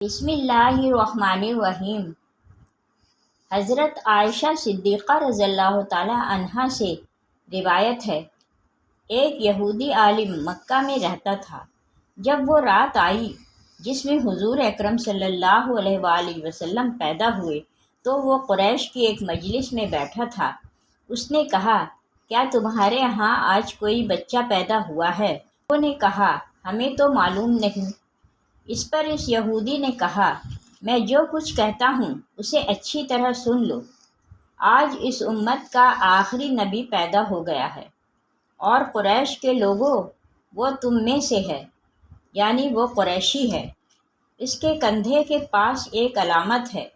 بسم اللہ الرحمن الرحیم۔ حضرت عائشہ صدیقہ رضی اللہ تعالی عنہا سے روایت ہے، ایک یہودی عالم مکہ میں رہتا تھا۔ جب وہ رات آئی جس میں حضور اکرم صلی اللہ علیہ وآلہ وسلم پیدا ہوئے تو وہ قریش کی ایک مجلس میں بیٹھا تھا۔ اس نے کہا، کیا تمہارے یہاں آج کوئی بچہ پیدا ہوا ہے؟ لوگوں نے کہا، ہمیں تو معلوم نہیں۔ اس پر اس یہودی نے کہا، میں جو کچھ کہتا ہوں اسے اچھی طرح سن لو۔ آج اس امت کا آخری نبی پیدا ہو گیا ہے، اور قریش کے لوگوں وہ تم میں سے ہے، یعنی وہ قریشی ہے۔ اس کے کندھے کے پاس ایک علامت ہے،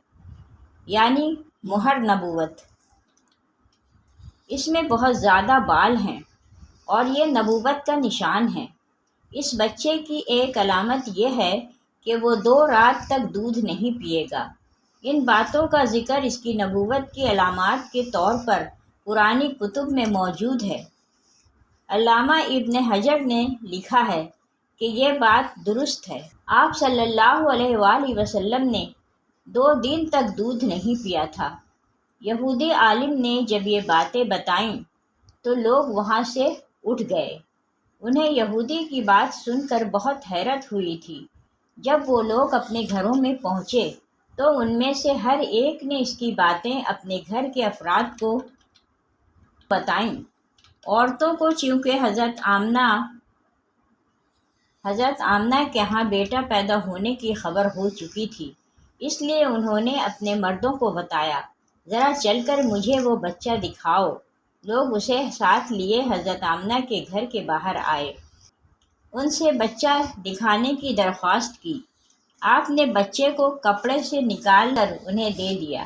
یعنی مہر نبوت۔ اس میں بہت زیادہ بال ہیں اور یہ نبوت کا نشان ہے۔ اس بچے کی ایک علامت یہ ہے کہ وہ 2 رات تک دودھ نہیں پیے گا۔ ان باتوں کا ذکر اس کی نبوت کی علامات کے طور پر پرانی کتب میں موجود ہے۔ علامہ ابن حجر نے لکھا ہے کہ یہ بات درست ہے۔ آپ صلی اللہ علیہ وآلہ وسلم نے 2 دن تک دودھ نہیں پیا تھا۔ یہودی عالم نے جب یہ باتیں بتائیں تو لوگ وہاں سے اٹھ گئے۔ انہیں یہودی کی بات سن کر بہت حیرت ہوئی تھی۔ جب وہ لوگ اپنے گھروں میں پہنچے تو ان میں سے ہر ایک نے اس کی باتیں اپنے گھر کے افراد کو بتائیں۔ عورتوں کو چونکہ حضرت آمنہ کے ہاں بیٹا پیدا ہونے کی خبر ہو چکی تھی، اس لیے انہوں نے اپنے مردوں کو بتایا، ذرا چل کر مجھے وہ بچہ دکھاؤ۔ لوگ اسے ساتھ لیے حضرت آمنہ کے گھر کے باہر آئے۔ ان سے بچہ دکھانے کی درخواست کی۔ آپ نے بچے کو کپڑے سے نکال کر انہیں دے دیا۔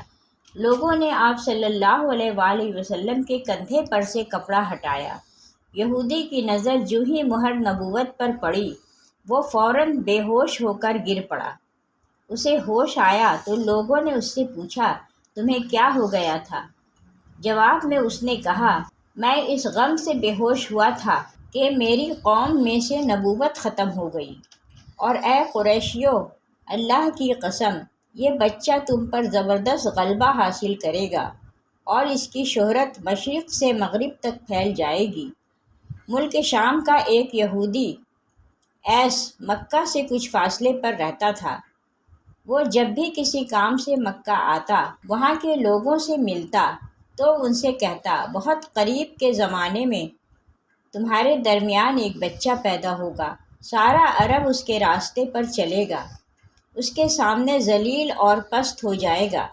لوگوں نے آپ صلی اللہ علیہ وآلہ وسلم کے کندھے پر سے کپڑا ہٹایا۔ یہودی کی نظر جو ہی مہر نبوت پر پڑی، وہ فوراً بے ہوش ہو کر گر پڑا۔ اسے ہوش آیا تو لوگوں نے اس سے پوچھا، تمہیں کیا ہو گیا تھا؟ جواب میں اس نے کہا، میں اس غم سے بے ہوش ہوا تھا کہ میری قوم میں سے نبوت ختم ہو گئی، اور اے قریشیو، اللہ کی قسم، یہ بچہ تم پر زبردست غلبہ حاصل کرے گا اور اس کی شہرت مشرق سے مغرب تک پھیل جائے گی۔ ملک شام کا ایک یہودی ایس مکہ سے کچھ فاصلے پر رہتا تھا۔ وہ جب بھی کسی کام سے مکہ آتا، وہاں کے لوگوں سے ملتا تو ان سے کہتا، بہت قریب کے زمانے میں تمہارے درمیان ایک بچہ پیدا ہوگا، سارا عرب اس کے راستے پر چلے گا، اس کے سامنے ذلیل اور پست ہو جائے گا،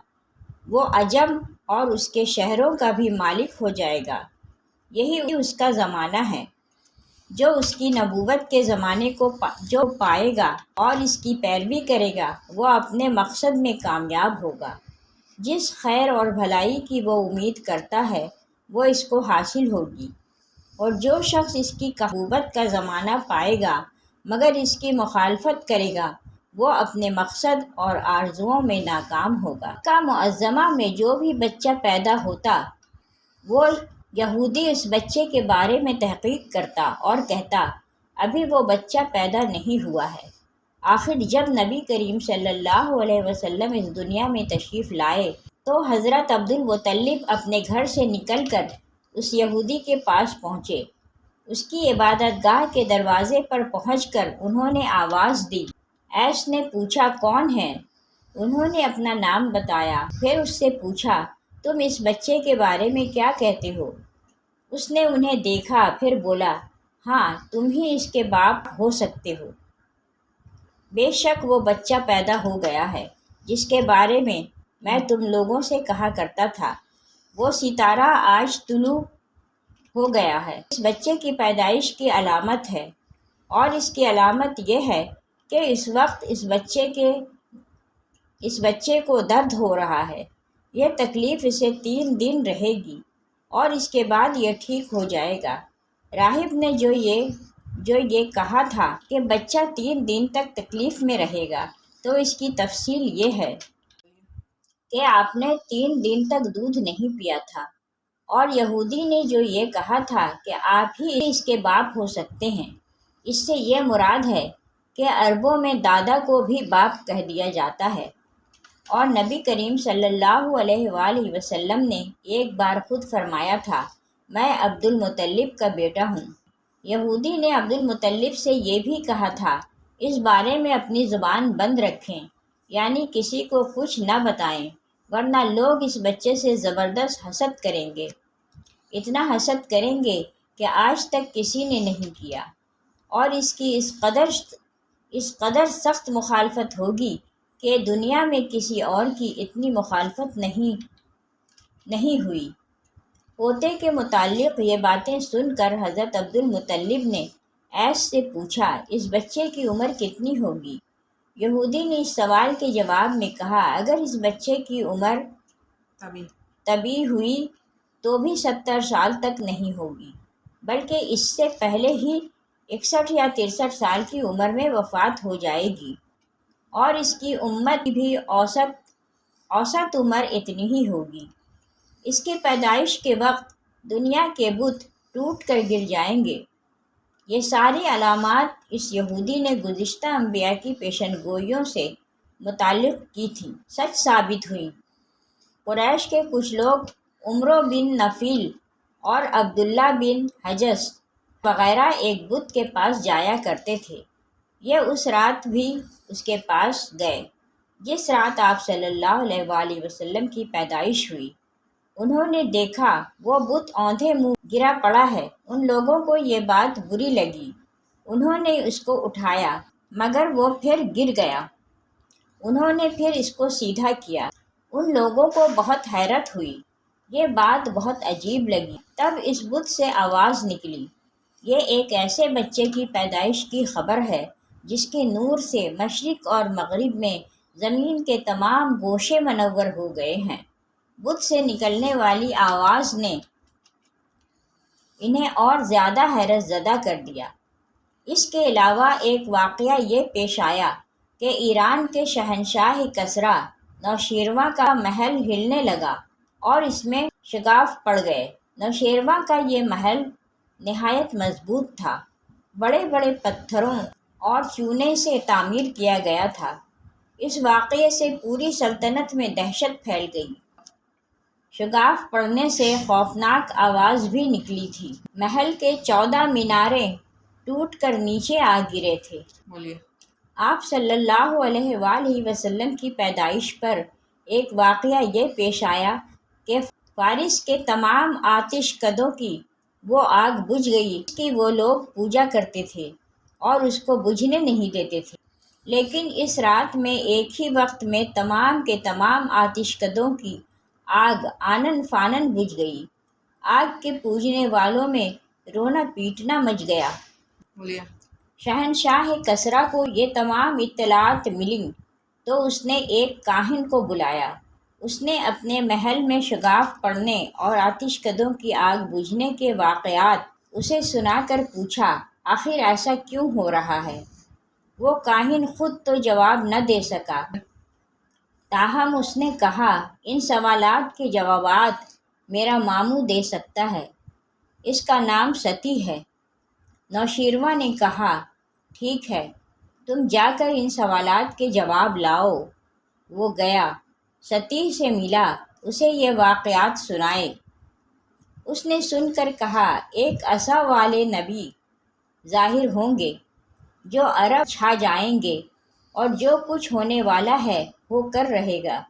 وہ عجم اور اس کے شہروں کا بھی مالک ہو جائے گا۔ یہی اس کا زمانہ ہے۔ جو اس کی نبوت کے زمانے کو جو پائے گا اور اس کی پیروی کرے گا، وہ اپنے مقصد میں کامیاب ہوگا۔ جس خیر اور بھلائی کی وہ امید کرتا ہے وہ اس کو حاصل ہوگی، اور جو شخص اس کی نبوت کا زمانہ پائے گا مگر اس کی مخالفت کرے گا، وہ اپنے مقصد اور آرزوؤں میں ناکام ہوگا۔ مکہ معظمہ میں جو بھی بچہ پیدا ہوتا، وہ یہودی اس بچے کے بارے میں تحقیق کرتا اور کہتا، ابھی وہ بچہ پیدا نہیں ہوا ہے۔ آخر جب نبی کریم صلی اللہ علیہ وسلم اس دنیا میں تشریف لائے تو حضرت عبدالمطلب اپنے گھر سے نکل کر اس یہودی کے پاس پہنچے۔ اس کی عبادت گاہ کے دروازے پر پہنچ کر انہوں نے آواز دی۔ ایس نے پوچھا، کون ہے؟ انہوں نے اپنا نام بتایا۔ پھر اس سے پوچھا، تم اس بچے کے بارے میں کیا کہتے ہو؟ اس نے انہیں دیکھا، پھر بولا، ہاں، تم ہی اس کے باپ ہو سکتے ہو۔ بے شک وہ بچہ پیدا ہو گیا ہے جس کے بارے میں تم لوگوں سے کہا کرتا تھا، وہ ستارہ آج طلوع ہو گیا ہے۔ اس بچے کی پیدائش کی علامت ہے، اور اس کی علامت یہ ہے کہ اس وقت اس بچے کو درد ہو رہا ہے۔ یہ تکلیف اسے 3 دن رہے گی اور اس کے بعد یہ ٹھیک ہو جائے گا۔ راہب نے جو یہ کہا تھا کہ بچہ 3 دن تک تکلیف میں رہے گا، تو اس کی تفصیل یہ ہے کہ آپ نے 3 دن تک دودھ نہیں پیا تھا، اور یہودی نے جو یہ کہا تھا کہ آپ ہی اس کے باپ ہو سکتے ہیں، اس سے یہ مراد ہے کہ عربوں میں دادا کو بھی باپ کہہ دیا جاتا ہے، اور نبی کریم صلی اللہ علیہ وآلہ وسلم نے ایک بار خود فرمایا تھا، میں عبد المطلب کا بیٹا ہوں۔ یہودی نے عبد المطلب سے یہ بھی کہا تھا، اس بارے میں اپنی زبان بند رکھیں، یعنی کسی کو کچھ نہ بتائیں، ورنہ لوگ اس بچے سے زبردست حسد کریں گے، اتنا حسد کریں گے کہ آج تک کسی نے نہیں کیا، اور اس کی اس قدر سخت مخالفت ہوگی کہ دنیا میں کسی اور کی اتنی مخالفت نہیں ہوئی۔ پوتے کے متعلق یہ باتیں سن کر حضرت عبد المطلب نے ایس سے پوچھا، اس بچے کی عمر کتنی ہوگی؟ یہودی نے اس سوال کے جواب میں کہا، اگر اس بچے کی عمر طبی ہوئی تو بھی 70 سال تک نہیں ہوگی، بلکہ اس سے پہلے ہی 61 یا 63 سال کی عمر میں وفات ہو جائے گی، اور اس کی امت بھی اوسط عمر اتنی ہی ہوگی۔ اس کی پیدائش کے وقت دنیا کے بت ٹوٹ کر گر جائیں گے۔ یہ ساری علامات اس یہودی نے گزشتہ انبیاء کی پیشن گوئیوں سے متعلق کی تھیں، سچ ثابت ہوئیں۔ قریش کے کچھ لوگ عمرو بن نفیل اور عبداللہ بن حجس وغیرہ ایک بت کے پاس جایا کرتے تھے، یہ اس رات بھی اس کے پاس گئے جس رات آپ صلی اللہ علیہ وآلہ وسلم کی پیدائش ہوئی۔ انہوں نے دیکھا وہ بت اوندھے منہ گرا پڑا ہے۔ ان لوگوں کو یہ بات بری لگی، انہوں نے اس کو اٹھایا، مگر وہ پھر گر گیا۔ انہوں نے پھر اس کو سیدھا کیا۔ ان لوگوں کو بہت حیرت ہوئی، یہ بات بہت عجیب لگی۔ تب اس بت سے آواز نکلی، یہ ایک ایسے بچے کی پیدائش کی خبر ہے جس کے نور سے مشرق اور مغرب میں زمین کے تمام گوشے منور ہو گئے ہیں۔ بت سے نکلنے والی آواز نے انہیں اور زیادہ حیرت زدہ کر دیا۔ اس کے علاوہ ایک واقعہ یہ پیش آیا کہ ایران کے شہنشاہ کسریٰ نوشیروان کا محل ہلنے لگا اور اس میں شگاف پڑ گئے۔ نوشیروان کا یہ محل نہایت مضبوط تھا، بڑے بڑے پتھروں اور چونے سے تعمیر کیا گیا تھا۔ اس واقعے سے پوری سلطنت میں دہشت پھیل گئی۔ شگاف پڑنے سے خوفناک آواز بھی نکلی تھی۔ محل کے 14 مینارے ٹوٹ کر نیچے آ گرے تھے۔ آپ صلی اللہ علیہ وآلہ وسلم کی پیدائش پر ایک واقعہ یہ پیش آیا کہ فارس کے تمام آتش کدوں کی وہ آگ بجھ گئی جس کی وہ لوگ پوجا کرتے تھے اور اس کو بجھنے نہیں دیتے تھے، لیکن اس رات میں ایک ہی وقت میں تمام کے تمام آتش کدوں کی آگ آنن فانن بجھ گئی۔ آگ کے پوجنے والوں میں رونا پیٹنا مچ گیا۔ شہنشاہ کسریٰ کو یہ تمام اطلاعات ملیں تو اس نے ایک کاہن کو بلایا۔ اس نے اپنے محل میں شگاف پڑنے اور آتش کدوں کی آگ بجھنے کے واقعات اسے سنا کر پوچھا، آخر ایسا کیوں ہو رہا ہے؟ وہ کاہن خود تو جواب نہ دے سکا، تاہم اس نے کہا، ان سوالات کے جوابات میرا ماموں دے سکتا ہے، اس کا نام ستی ہے۔ نوشیروان نے کہا، ٹھیک ہے، تم جا کر ان سوالات کے جواب لاؤ۔ وہ گیا، ستی سے ملا، اسے یہ واقعات سنائے۔ اس نے سن کر کہا، ایک عصا والے نبی ظاہر ہوں گے جو عرب چھا جائیں گے اور جو کچھ ہونے والا ہے وہ کر رہے گا۔